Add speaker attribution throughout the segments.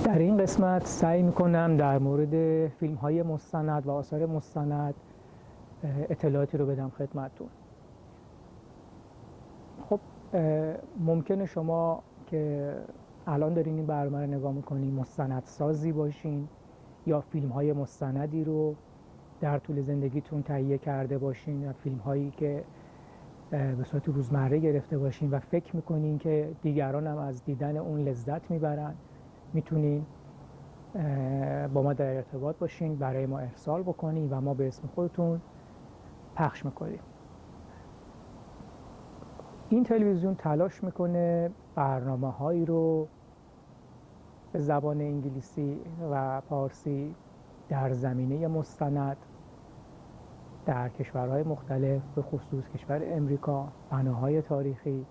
Speaker 1: در این قسمت سعی میکنم در مورد فیلم های مستند و آثار مستند اطلاعاتی رو بدم خدمتتون. خب ممکنه شما که الان دارین این برنامه رو نگاه میکنین مستندسازی باشین یا فیلم های مستندی رو در طول زندگیتون تهیه کرده باشین یا فیلم هایی که به صورت روزمره گرفته باشین و فکر میکنین که دیگران هم از دیدن اون لذت میبرن. میتونین با ما در ارتباط باشین، برای ما ارسال بکنین و ما به اسم خودتون پخش میکنیم. این تلویزیون تلاش میکنه برنامه هایی رو به زبان انگلیسی و پارسی در زمینه مستند در کشورهای مختلف، به خصوص کشور امریکا، بناهای تاریخی،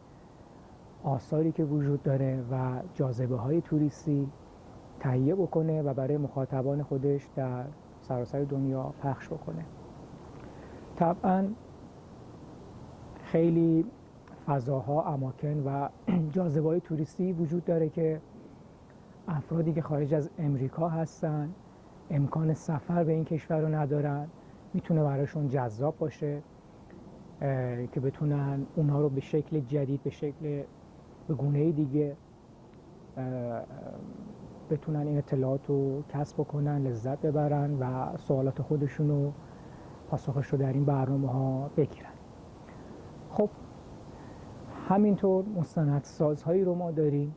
Speaker 1: آثاری که وجود داره و جاذبه های توریستی تهیه بکنه و برای مخاطبان خودش در سراسر دنیا پخش بکنه. طبعا خیلی فضاها، اماکن و جاذبه های توریستی وجود داره که افرادی که خارج از امریکا هستن امکان سفر به این کشور رو ندارن، میتونه براشون جذاب باشه که بتونن اونها رو به شکل جدید، به گونه دیگه بتونن این اطلاعات رو کسب کنن، لذت ببرن و سوالات خودشون رو پاسخش رو در این برنامه ها بگیرن. خب همینطور مستندسازهایی رو ما داریم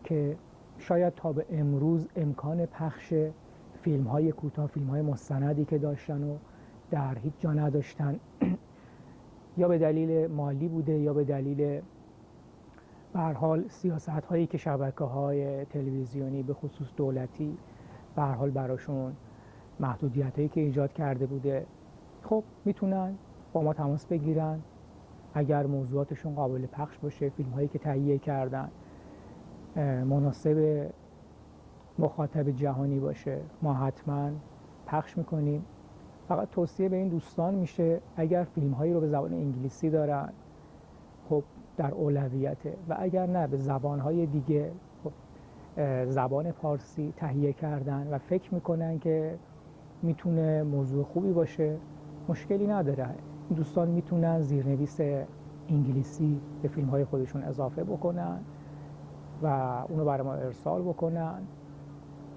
Speaker 1: که شاید تا به امروز امکان پخش فیلم های کوتاه، فیلم های مستندی که داشتن و در هیچ جا نداشتن یا به دلیل مالی بوده یا به دلیل به هر حال سیاست هایی که شبکه های تلویزیونی به خصوص دولتی به هر حال براشون محدودیت هایی که ایجاد کرده بوده. خب میتونن با ما تماس بگیرن، اگر موضوعاتشون قابل پخش باشه، فیلم هایی که تهیه کردن مناسب مخاطب جهانی باشه، ما حتما پخش میکنیم. فقط توصیه به این دوستان میشه اگر فیلم هایی رو به زبان انگلیسی دارن خب در اولویته، و اگر نه به زبان های دیگه، خب زبان پارسی تهیه کردن و فکر میکنن که میتونه موضوع خوبی باشه، مشکلی نداره. دوستان میتونن زیرنویس انگلیسی به فیلم های خودشون اضافه بکنن و اونو برای ما ارسال بکنن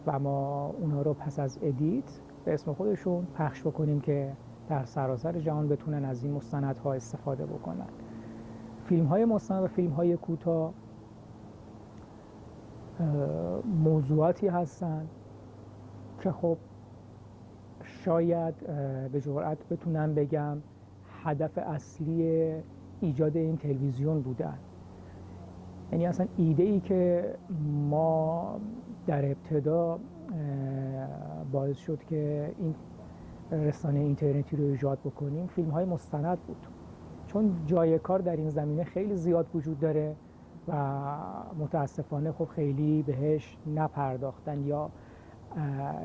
Speaker 1: و ما اونا رو پس از ادیت به اسم خودشون پخش بکنیم که در سراسر جهان بتونن از این مستندها استفاده بکنن. فیلم های مستند و فیلم های کوتاه موضوعاتی هستن که خب شاید به جرئت بتونم بگم هدف اصلی ایجاد این تلویزیون بودن. یعنی اصلا ایده ای که ما در ابتدا باعث شد که این رسانه اینترنتی رو ایجاد بکنیم فیلم های مستند بود، چون جای کار در این زمینه خیلی زیاد وجود داره و متاسفانه خب خیلی بهش نپرداختن، یا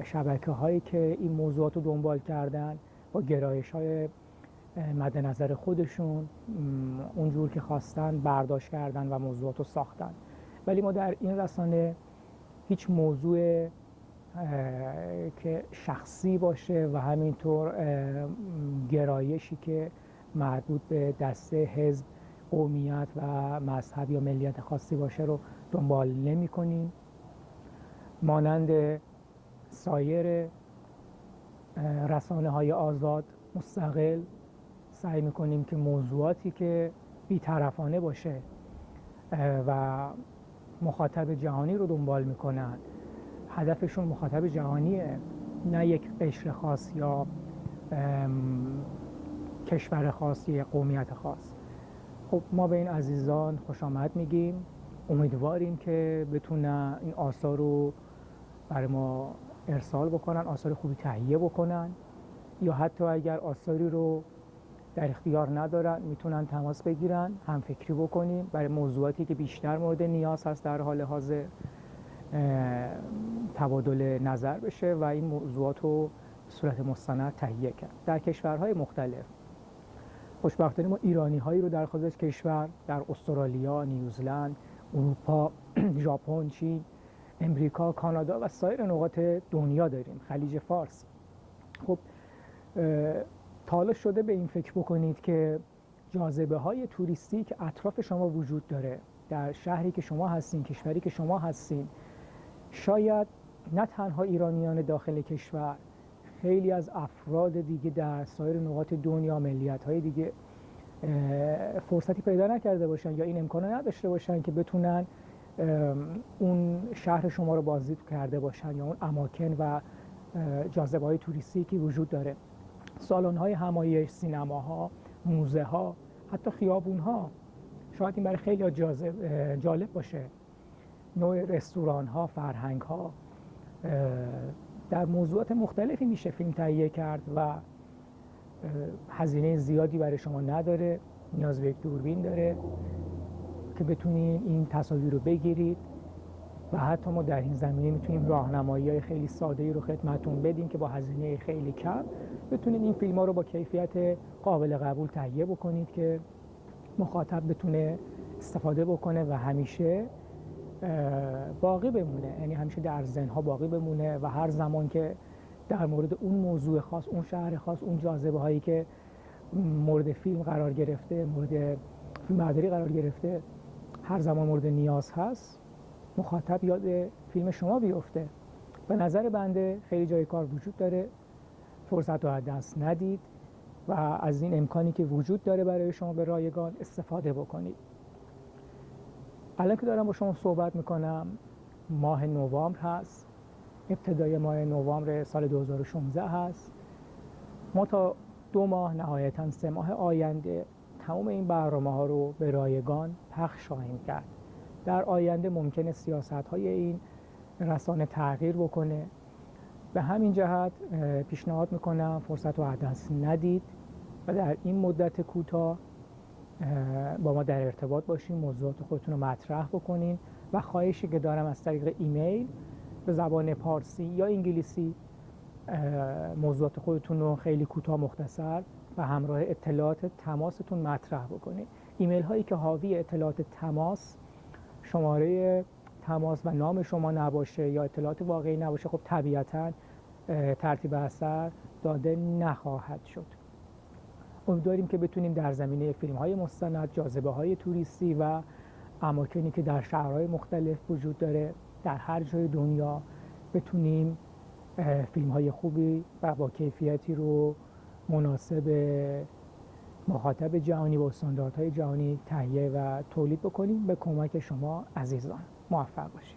Speaker 1: شبکه هایی که این موضوعات رو دنبال کردن با گرایش های مد نظر خودشون اونجور که خواستن برداشت کردن و موضوعات رو ساختن. ولی ما در این رسانه هیچ موضوع که شخصی باشه و همینطور گرایشی که مربوط به دسته، حزب، قومیت و مذهب یا ملیت خاصی باشه رو دنبال نمی کنیم. مانند سایر رسانه های آزاد مستقل سعی میکنیم که موضوعاتی که بی‌طرفانه باشه و مخاطب جهانی رو دنبال میکنن، هدفشون مخاطب جهانیه، نه یک قشر خاص یا کشور خاص یا قومیت خاص. خب ما به این عزیزان خوش آمد میگیم، امیدواریم که بتونن این آثار رو برای ما ارسال بکنن، آثار خوبی تهیه بکنن، یا حتی اگر آثاری رو در اختیار ندارن میتونن تماس بگیرن، هم فکری بکنیم برای موضوعاتی که بیشتر مورد نیاز هست در حال حاضر تبادل نظر بشه و این موضوعات رو به صورت مستند تهیه کرد. در کشورهای مختلف خوشبختانه ما ایرانی هایی رو در خارج کشور، در استرالیا، نیوزلند، اروپا، ژاپن، چین امریکا، کانادا و سایر نقاط دنیا داریم، خلیج فارس. خب تا حالا شده به این فکر بکنید که جاذبه های توریستی که اطراف شما وجود داره، در شهری که شما هستین، کشوری که شما هستین، شاید نه تنها ایرانیان داخل کشور، خیلی از افراد دیگه در سایر نقاط دنیا، ملیت‌های دیگه فرصتی پیدا نکرده باشن یا این امکان نداشته باشن که بتونن اون شهر شما رو بازدید کرده باشن یا اون اماکن و جاذبه‌های توریستی که وجود داره. سالن‌های همایش، سینماها، موزه‌ها، حتی خیابون‌ها، شاید این برای خیلی جالب باشه. نوع رستوران‌ها، فرهنگ‌ها، در موضوعات مختلفی میشه فیلم تهیه کرد و هزینه زیادی برای شما نداره، نیاز به یک دوربین داره که بتونین این تصاویر رو بگیرید و حتی ما در این زمینه میتونیم راهنمایی‌های خیلی ساده‌ای رو خدمتتون بدیم که با هزینه خیلی کم بتونید این فیلم‌ها رو با کیفیت قابل قبول تهیه بکنید که مخاطب بتونه استفاده بکنه و همیشه باقی بمونه، یعنی همیشه در ذهن‌ها باقی بمونه و هر زمان که در مورد اون موضوع خاص، اون شهر خاص، اون جاذبه هایی که مورد فیلم قرار گرفته، مورد فیلم برداری قرار گرفته، هر زمان مورد نیاز هست، مخاطب یاد فیلم شما بیفته. به نظر بنده خیلی جای کار وجود داره، فرصت رو از دست ندید و از این امکانی که وجود داره برای شما به رایگان استفاده بکنید. الان که دارم با شما صحبت میکنم ماه نوامبر هست، ابتدای ماه نوامبر سال 2016 هست. ما تا 2 ماه، نهایتاً 3 ماه آینده تمام این برنامه ها رو به رایگان پخش خواهیم کرد. در آینده ممکنه سیاست های این رسانه تغییر بکنه. به همین جهت پیشنهاد میکنم فرصت رو از دست ندید و در این مدت کوتاه با ما در ارتباط باشین، موضوعات خودتون رو مطرح بکنین و خواهشی که دارم از طریق ایمیل به زبان پارسی یا انگلیسی موضوعات خودتون رو خیلی کوتاه، مختصر و همراه اطلاعات تماستون مطرح بکنید. ایمیل هایی که حاوی اطلاعات تماس، شماره تماس و نام شما نباشه یا اطلاعات واقعی نباشه، خب طبیعتاً ترتیب اثر داده نخواهد شد. امیدواریم که بتونیم در زمینه فیلم های مستند، جاذبه های توریستی و اماکنی که در شهرهای مختلف وجود داره در هر جای دنیا بتونیم فیلم های خوبی و با کیفیتی رو مناسب مخاطب جهانی و استانداردهای جهانی تهیه و تولید بکنیم به کمک شما عزیزان. موفق باشید.